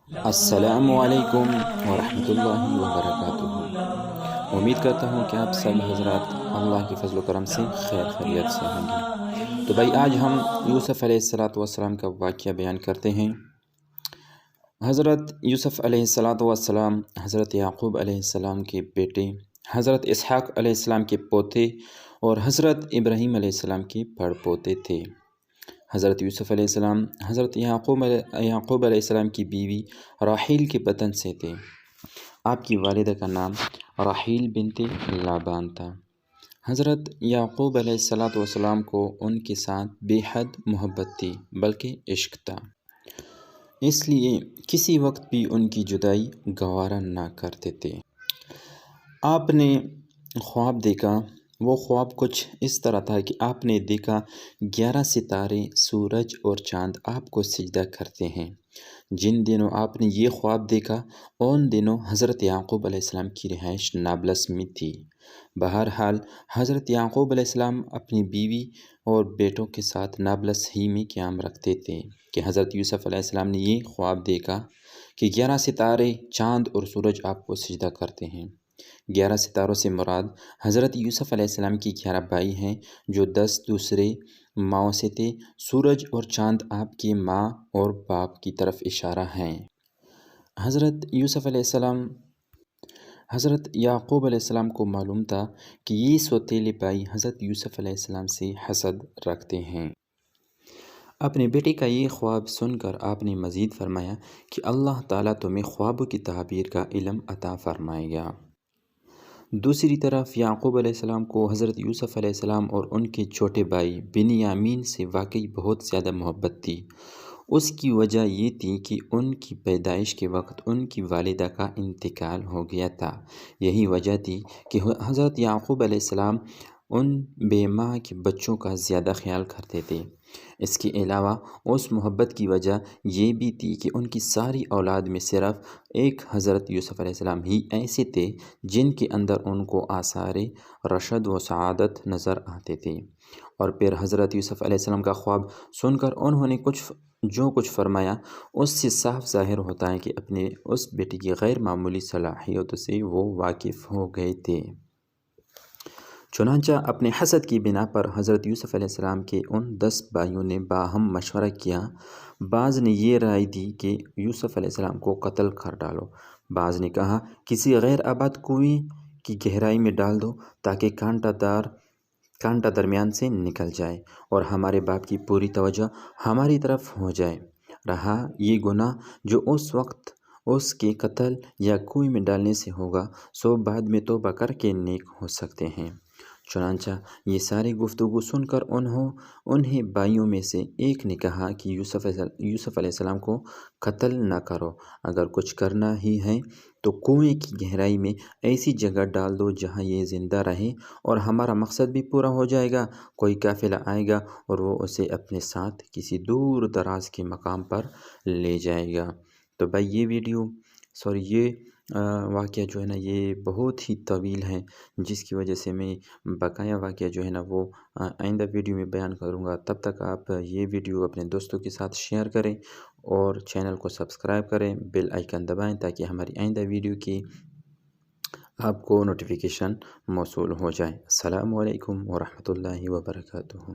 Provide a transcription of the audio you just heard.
السلام علیکم ورحمۃ اللہ وبرکاتہ۔ امید کرتا ہوں کہ آپ سب حضرات اللہ کے فضل و کرم سے خیر خیریت سے ہوں گے۔ تو بھائی آج ہم یوسف علیہ السلام کا واقعہ بیان کرتے ہیں۔ حضرت یوسف علیہ السلام حضرت یعقوب علیہ السلام کے بیٹے، حضرت اسحاق علیہ السلام کے پوتے اور حضرت ابراہیم علیہ السلام کے پڑ پوتے تھے۔ حضرت یوسف علیہ السلام حضرت یعقوب علیہ السلام کی بیوی راحیل کے بطن سے تھے۔ آپ کی والدہ کا نام راحیل بنت لابان تھا۔ حضرت یعقوب علیہ السلام کو ان کے ساتھ بے حد محبت تھی، بلکہ عشق تھا، اس لیے کسی وقت بھی ان کی جدائی گوارا نہ کرتے تھے۔ آپ نے خواب دیکھا۔ وہ خواب کچھ اس طرح تھا کہ آپ نے دیکھا 11 ستارے، سورج اور چاند آپ کو سجدہ کرتے ہیں۔ جن دنوں آپ نے یہ خواب دیکھا ان دنوں حضرت یعقوب علیہ السلام کی رہائش نابلس میں تھی۔ بہرحال حضرت یعقوب علیہ السلام اپنی بیوی اور بیٹوں کے ساتھ نابلس ہی میں قیام رکھتے تھے کہ حضرت یوسف علیہ السلام نے یہ خواب دیکھا کہ 11 ستارے، چاند اور سورج آپ کو سجدہ کرتے ہیں۔ 11 ستاروں سے مراد حضرت یوسف علیہ السلام کی 11 بھائی ہیں جو 10 دوسرے ماؤں سے تھے۔ سورج اور چاند آپ کی ماں اور باپ کی طرف اشارہ ہیں۔ حضرت یعقوب علیہ السلام کو معلوم تھا کہ یہ سوتیلے بھائی حضرت یوسف علیہ السلام سے حسد رکھتے ہیں۔ اپنے بیٹے کا یہ خواب سن کر آپ نے مزید فرمایا کہ اللہ تعالیٰ تمہیں خوابوں کی تعبیر کا علم عطا فرمائے گا۔ دوسری طرف یعقوب علیہ السلام کو حضرت یوسف علیہ السلام اور ان کے چھوٹے بھائی بنیامین سے واقعی بہت زیادہ محبت تھی۔ اس کی وجہ یہ تھی کہ ان کی پیدائش کے وقت ان کی والدہ کا انتقال ہو گیا تھا۔ یہی وجہ تھی کہ حضرت یعقوب علیہ السلام ان بے ماں کے بچوں کا زیادہ خیال کرتے تھے۔ اس کے علاوہ اس محبت کی وجہ یہ بھی تھی کہ ان کی ساری اولاد میں صرف ایک حضرت یوسف علیہ السلام ہی ایسے تھے جن کے اندر ان کو آثار رشد و سعادت نظر آتے تھے۔ اور پھر حضرت یوسف علیہ السلام کا خواب سن کر انہوں نے جو کچھ فرمایا اس سے صاف ظاہر ہوتا ہے کہ اپنے اس بیٹے کی غیر معمولی صلاحیتوں سے وہ واقف ہو گئے تھے۔ چنانچہ اپنے حسد کی بنا پر حضرت یوسف علیہ السلام کے ان 10 بھائیوں نے باہم مشورہ کیا۔ بعض نے یہ رائے دی کہ یوسف علیہ السلام کو قتل کر ڈالو، بعض نے کہا کسی غیر آباد کنویں کی گہرائی میں ڈال دو تاکہ کانٹا درمیان سے نکل جائے اور ہمارے باپ کی پوری توجہ ہماری طرف ہو جائے۔ رہا یہ گناہ جو اس وقت اس کے قتل یا کنویں میں ڈالنے سے ہوگا، سو بعد میں توبہ کر کے نیک ہو سکتے ہیں۔ چنانچہ یہ ساری گفتگو سن کر انہیں بھائیوں میں سے ایک نے کہا کہ یوسف علیہ السلام کو قتل نہ کرو، اگر کچھ کرنا ہی ہے تو کنویں کی گہرائی میں ایسی جگہ ڈال دو جہاں یہ زندہ رہے اور ہمارا مقصد بھی پورا ہو جائے گا۔ کوئی قافلہ آئے گا اور وہ اسے اپنے ساتھ کسی دور دراز کے مقام پر لے جائے گا۔ تو بھائی یہ واقعہ جو ہے نا یہ بہت ہی طویل ہے، جس کی وجہ سے میں بقایا واقعہ جو ہے نا وہ آئندہ ویڈیو میں بیان کروں گا۔ تب تک آپ یہ ویڈیو اپنے دوستوں کے ساتھ شیئر کریں اور چینل کو سبسکرائب کریں، بیل آئیکن دبائیں تاکہ ہماری آئندہ ویڈیو کی آپ کو نوٹیفیکیشن موصول ہو جائے۔ السلام علیکم ورحمۃ اللہ وبرکاتہ۔